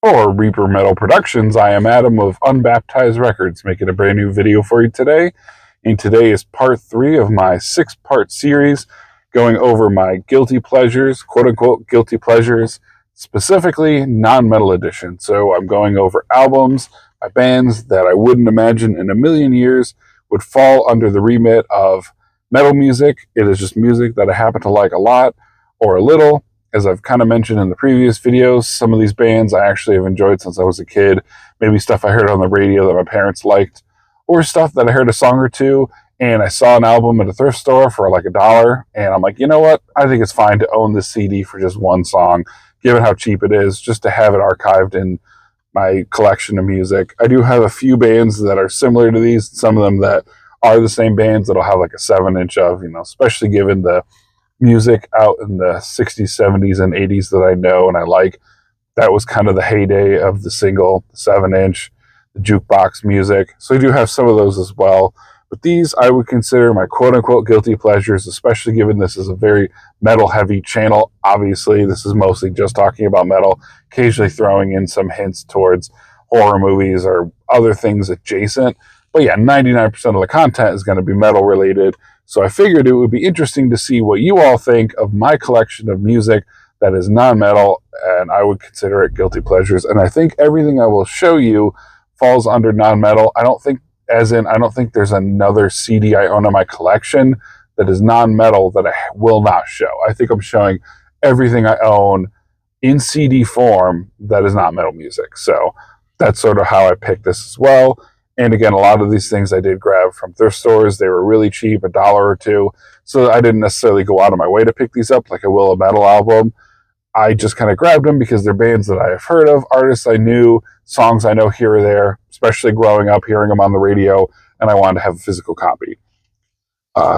For Reaper Metal Productions, I am Adam of Unbaptized Records, making a brand new video for you today. And today is part 3 of my 6-part series going over my guilty pleasures, quote-unquote guilty pleasures, specifically non-metal edition. So I'm going over albums by bands that I wouldn't imagine in a million years would fall under the remit of metal music. It is just music that I happen to like a lot or a little. As I've kind of mentioned in the previous videos, some of these bands I actually have enjoyed since I was a kid. Maybe stuff I heard on the radio that my parents liked, or stuff that I heard a song or two and I saw an album at a thrift store for like $1, and I'm like, you know what? I think it's fine to own this CD for just one song, given how cheap it is, just to have it archived in my collection of music. I do have a few bands that are similar to these, some of them that are the same bands that'll have like a 7-inch of, especially given the music out in the 60s, 70s, and 80s that I know and I like. That was kind of the heyday of the single, the 7-inch, the jukebox music. So I do have some of those as well. But these I would consider my quote-unquote guilty pleasures, especially given this is a very metal-heavy channel. Obviously, this is mostly just talking about metal, occasionally throwing in some hints towards horror movies or other things adjacent. But yeah, 99% of the content is going to be metal-related. So I figured it would be interesting to see what you all think of my collection of music that is non-metal, and I would consider it guilty pleasures. And I think everything I will show you falls under non-metal. I don't think there's another CD I own in my collection that is non-metal that I will not show. I think I'm showing everything I own in CD form that is not metal music. So that's sort of how I picked this as well. And again, a lot of these things I did grab from thrift stores. They were really cheap, $1 or $2. So I didn't necessarily go out of my way to pick these up like I will a metal album. I just kind of grabbed them because they're bands that I have heard of, artists I knew, songs I know here or there, especially growing up, hearing them on the radio, and I wanted to have a physical copy.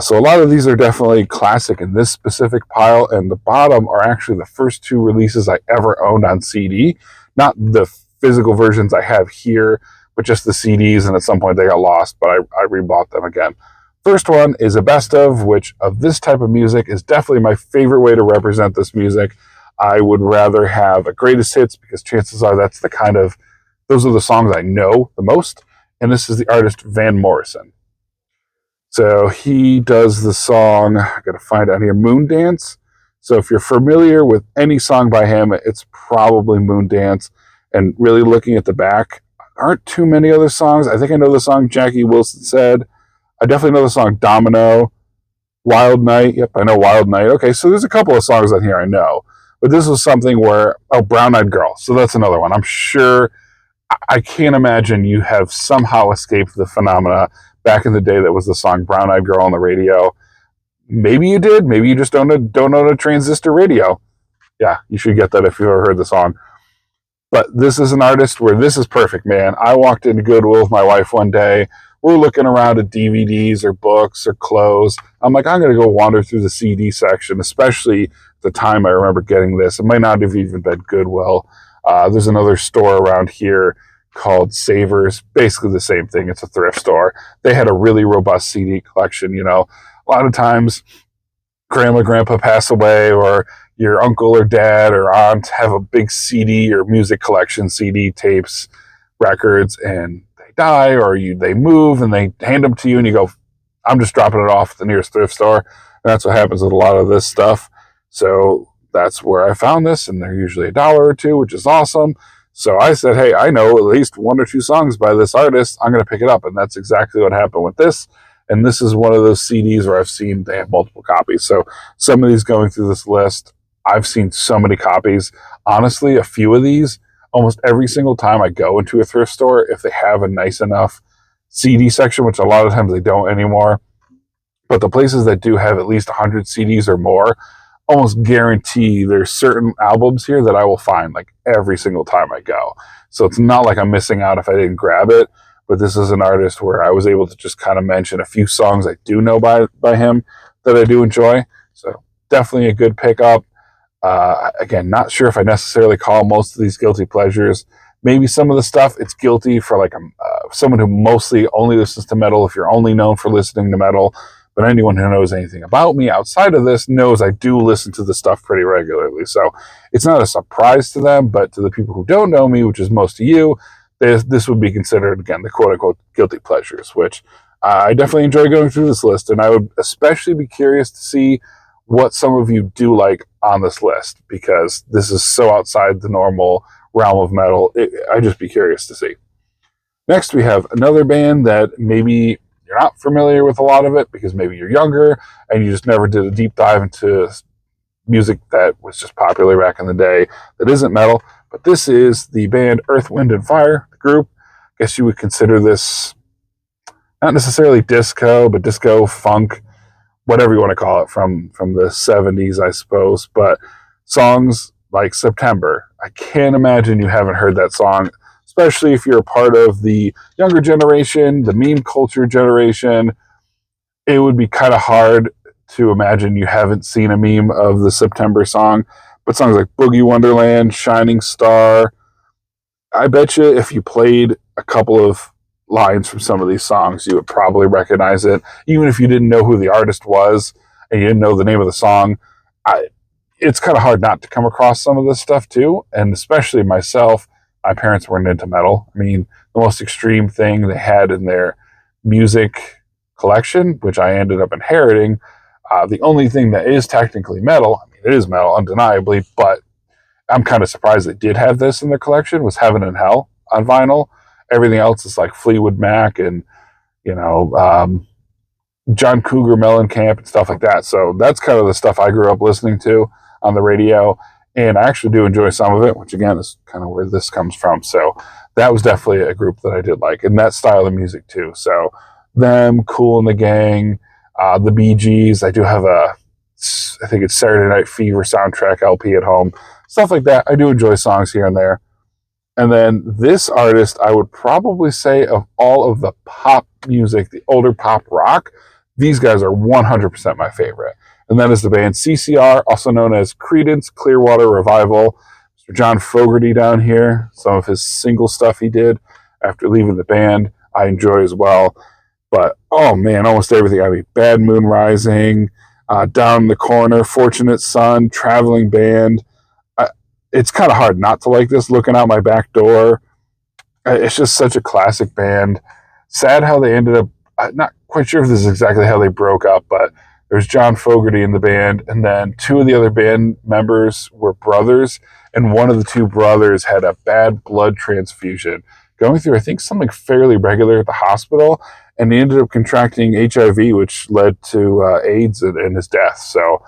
So a lot of these are definitely classic in this specific pile, and the bottom are actually the first 2 releases I ever owned on CD. Not the physical versions I have here, but just the CDs, and at some point they got lost, but I rebought them again. First one is a best of, which of this type of music is definitely my favorite way to represent this music. I would rather have a greatest hits because chances are those are the songs I know the most, and this is the artist Van Morrison. So he does the song, I gotta find out here, Moondance. So if you're familiar with any song by him, it's probably Moondance. And really looking at the back, aren't too many other songs. I think I know the song Jackie Wilson Said. I definitely know the song Domino, Wild Night. Yep, I know Wild Night. Okay, so there's a couple of songs on here I know. But this was something where, Brown Eyed Girl. So that's another one. I'm sure, I can't imagine you have somehow escaped the phenomena back in the day that was the song Brown Eyed Girl on the radio. Maybe you did. Maybe you just don't own a transistor radio. Yeah, you should get that if you've ever heard the song. But this is an artist where this is perfect, man. I walked into Goodwill with my wife one day. We're looking around at DVDs or books or clothes. I'm like, I'm going to go wander through the CD section, especially the time I remember getting this. It might not have even been Goodwill. There's another store around here called Savers. Basically the same thing. It's a thrift store. They had a really robust CD collection. A lot of times grandma, grandpa pass away, or your uncle or dad or aunt have a big CD or music collection, CD tapes, records, and they die, or they move and they hand them to you and you go, I'm just dropping it off at the nearest thrift store. And that's what happens with a lot of this stuff. So that's where I found this, and they're usually $1 or $2, which is awesome. So I said, hey, I know at least 1 or 2 songs by this artist. I'm going to pick it up. And that's exactly what happened with this. And this is one of those CDs where I've seen they have multiple copies. So some of these going through this list, I've seen so many copies. Honestly, a few of these, almost every single time I go into a thrift store, if they have a nice enough CD section, which a lot of times they don't anymore, but the places that do have at least 100 CDs or more, almost guarantee there's certain albums here that I will find like every single time I go. So it's not like I'm missing out if I didn't grab it. But this is an artist where I was able to just kind of mention a few songs I do know by him that I do enjoy. So definitely a good pickup. Again, not sure if I necessarily call most of these guilty pleasures. Maybe some of the stuff it's guilty for like someone who mostly only listens to metal, if you're only known for listening to metal. but anyone who knows anything about me outside of this knows I do listen to the stuff pretty regularly. So it's not a surprise to them, but to the people who don't know me, which is most of you, this would be considered, again, the quote-unquote guilty pleasures, which I definitely enjoy going through this list, and I would especially be curious to see what some of you do like on this list, because this is so outside the normal realm of metal. I'd just be curious to see. Next, we have another band that maybe you're not familiar with a lot of it because maybe you're younger and you just never did a deep dive into music that was just popular back in the day that isn't metal. But this is the band Earth, Wind & Fire, the group. I guess you would consider this not necessarily disco, but disco, funk, whatever you want to call it, from the 70s, I suppose. But songs like September, I can't imagine you haven't heard that song, especially if you're a part of the younger generation, the meme culture generation. It would be kind of hard to imagine you haven't seen a meme of the September song. But songs like Boogie Wonderland, Shining Star, I bet you if you played a couple of lines from some of these songs, you would probably recognize it. Even if you didn't know who the artist was and you didn't know the name of the song, it's kind of hard not to come across some of this stuff too. And especially myself, my parents weren't into metal. I mean, the most extreme thing they had in their music collection, which I ended up inheriting, the only thing that is technically metal, I mean, it is metal undeniably, but I'm kind of surprised they did have this in their collection, was Heaven and Hell on vinyl. Everything else is like Fleetwood Mac and, John Cougar Mellencamp and stuff like that. So that's kind of the stuff I grew up listening to on the radio. And I actually do enjoy some of it, which again is kind of where this comes from. So that was definitely a group that I did like, and that style of music too. So them, Kool and the Gang, the Bee Gees. I do have I think it's Saturday Night Fever soundtrack LP at home. Stuff like that. I do enjoy songs here and there. And then this artist, I would probably say of all of the pop music, the older pop rock, these guys are 100% my favorite. And that is the band CCR, also known as Creedence Clearwater Revival. Mr. John Fogerty down here, some of his single stuff he did after leaving the band, I enjoy as well. But, oh man, almost everything. I mean, Bad Moon Rising, Down in the Corner, Fortunate Son, Traveling Band. It's kind of hard not to like this. Looking Out My Back Door. It's just such a classic band. Sad how they ended up. I'm not quite sure if this is exactly how they broke up, but there's John Fogerty in the band, and then two of the other band members were brothers, and one of the two brothers had a bad blood transfusion, going through, I think, something fairly regular at the hospital, and he ended up contracting HIV, which led to AIDS and his death. So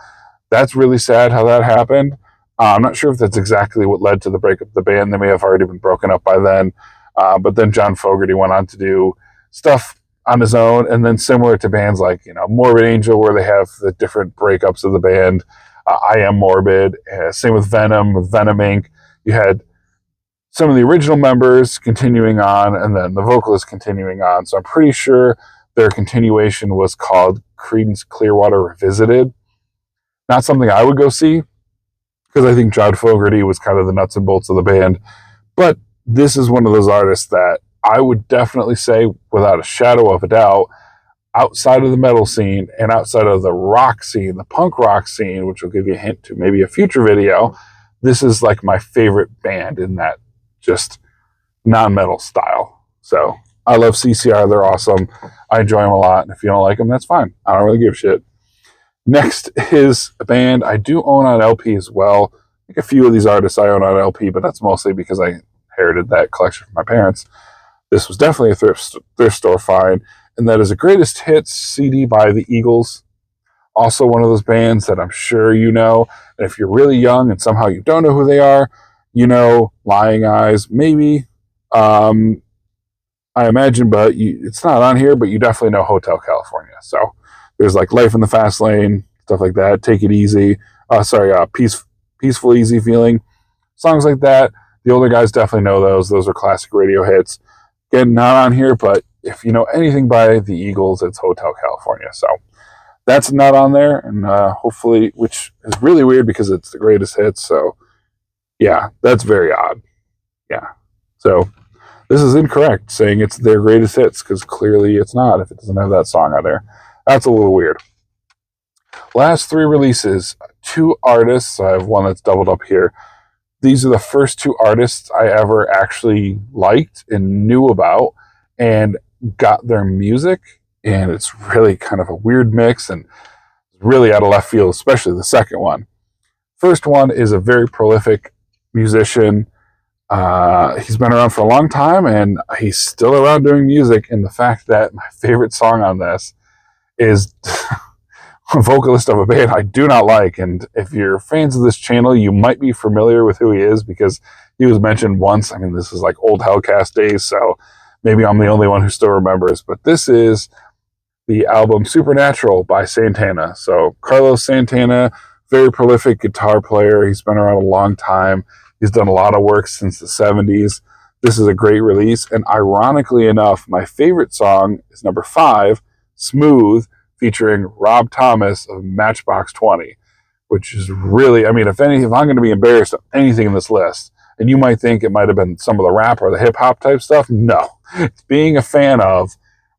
that's really sad how that happened. I'm not sure if that's exactly what led to the breakup of the band. They may have already been broken up by then. But then John Fogerty went on to do stuff on his own, and then similar to bands like, Morbid Angel, where they have the different breakups of the band. I Am Morbid. Same with Venom, with Venom Inc. You had some of the original members continuing on, and then the vocalist continuing on. So I'm pretty sure their continuation was called Creedence Clearwater Revisited. Not something I would go see, because I think John Fogerty was kind of the nuts and bolts of the band. But this is one of those artists that I would definitely say, without a shadow of a doubt, outside of the metal scene and outside of the rock scene, the punk rock scene, which will give you a hint to maybe a future video, this is like my favorite band in that just non-metal style. So I love CCR. They're awesome. I enjoy them a lot. And if you don't like them, that's fine. I don't really give a shit. Next is a band I do own on LP as well. I think a few of these artists I own on LP, but that's mostly because I inherited that collection from my parents. This was definitely a thrift store find, and that is a greatest hits CD by the Eagles. Also one of those bands that I'm sure you know. And if you're really young and somehow you don't know who they are, Lying Eyes, maybe. I imagine, but it's not on here, but you definitely know Hotel California. So there's like Life in the Fast Lane, stuff like that. Take It Easy. Peaceful Easy Feeling. Songs like that. The older guys definitely know those. Those are classic radio hits. Again, not on here, but if you know anything by the Eagles, it's Hotel California. So that's not on there, and hopefully, which is really weird because it's the greatest hits. So yeah, that's very odd. Yeah. So this is incorrect saying it's their greatest hits, because clearly it's not if it doesn't have that song on there. That's a little weird. Last three releases, two artists. I have one that's doubled up here. These are the first two artists I ever actually liked and knew about and got their music. And it's really kind of a weird mix and really out of left field, especially the second one. First one is a very prolific musician. He's been around for a long time and he's still around doing music. And the fact that my favorite song on this is a vocalist of a band I do not like. And if you're fans of this channel, you might be familiar with who he is because he was mentioned once. I mean, this is like old Hellcast days, so maybe I'm the only one who still remembers. But this is the album Supernatural by Santana. So Carlos Santana, very prolific guitar player. He's been around a long time. He's done a lot of work since the 70s. This is a great release. And ironically enough, my favorite song is number 5, Smooth, featuring Rob Thomas of Matchbox 20, which is really, I mean, if I'm going to be embarrassed of anything in this list, and you might think it might have been some of the rap or the hip hop type stuff, no. It's being a fan of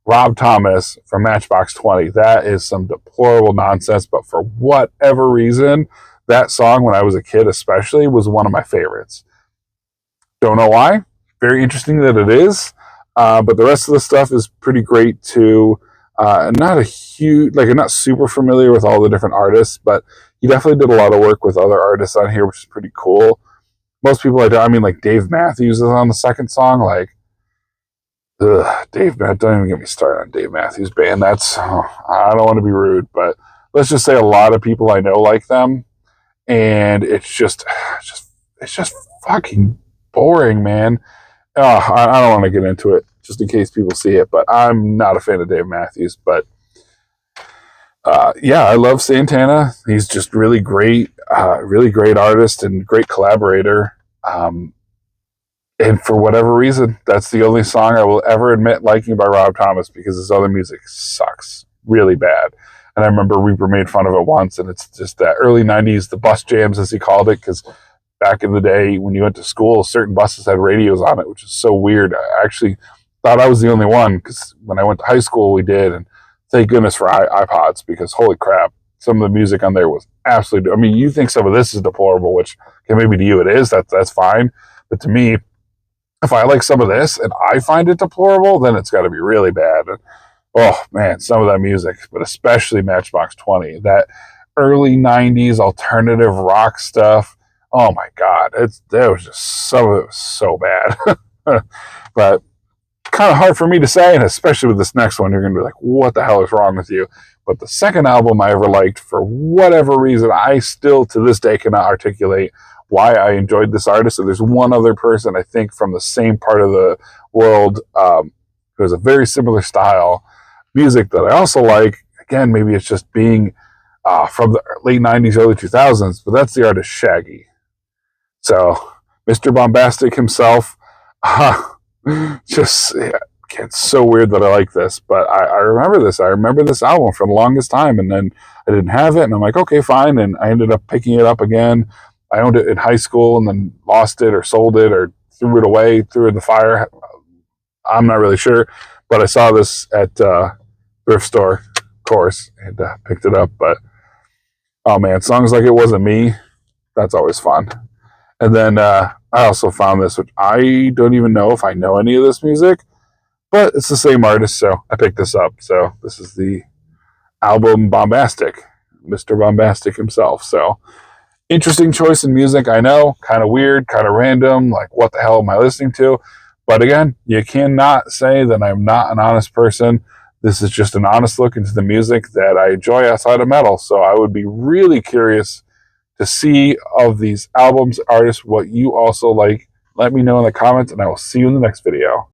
Rob Thomas from Matchbox 20. That is some deplorable nonsense, but for whatever reason, that song, when I was a kid especially, was one of my favorites. Don't know why. Very interesting that it is, but the rest of the stuff is pretty great too. Not a huge, like I'm not super familiar with all the different artists, but he definitely did a lot of work with other artists on here, which is pretty cool. Most people I mean, like Dave Matthews is on the second song. Like, Dave Matthews, don't even get me started on Dave Matthews Band. I don't want to be rude, but let's just say a lot of people I know like them, and it's just fucking boring, man. I don't want to get into it just in case people see it, but I'm not a fan of Dave Matthews. But yeah, I love Santana. He's just really great artist and great collaborator. And for whatever reason, that's the only song I will ever admit liking by Rob Thomas because his other music sucks really bad. And I remember Reaper made fun of it once, and it's just that early 90s, the bus jams, as he called it, because back in the day when you went to school, certain buses had radios on it, which is so weird. I actually thought I was the only one because when I went to high school, we did. And thank goodness for iPods because holy crap, some of the music on there was absolutely, I mean, you think some of this is deplorable, which okay, maybe to you it is, that's fine. But to me, if I like some of this and I find it deplorable, then it's got to be really bad. Oh man, some of that music, but especially Matchbox 20, that early 90s alternative rock stuff. Oh my God, there was just some of it was so bad. But kind of hard for me to say, and especially with this next one, you're going to be like, what the hell is wrong with you? But the second album I ever liked, for whatever reason, I still to this day cannot articulate why I enjoyed this artist. And there's one other person, I think, from the same part of the world who has a very similar style music that I also like. Again, maybe it's just being from the late 90s, early 2000s, but that's the artist Shaggy. So, Mr. Boombastic himself, just, yeah, it's so weird that I like this, but I remember this. I remember this album for the longest time, and then I didn't have it, and I'm like, okay, fine, and I ended up picking it up again. I owned it in high school and then lost it or sold it or threw it away, threw it in the fire. I'm not really sure, but I saw this at thrift store, of course, and picked it up. But oh man, songs like It Wasn't Me, that's always fun. And then I also found this, which I don't even know if I know any of this music, but it's the same artist, so I picked this up. So this is the album Boombastic, Mr. Boombastic himself. So interesting choice in music, I know, kind of weird, kind of random, like what the hell am I listening to? But again, you cannot say that I'm not an honest person. This is just an honest look into the music that I enjoy outside of metal. So I would be really curious to see of these albums, artists, what you also like. Let me know in the comments, and I will see you in the next video.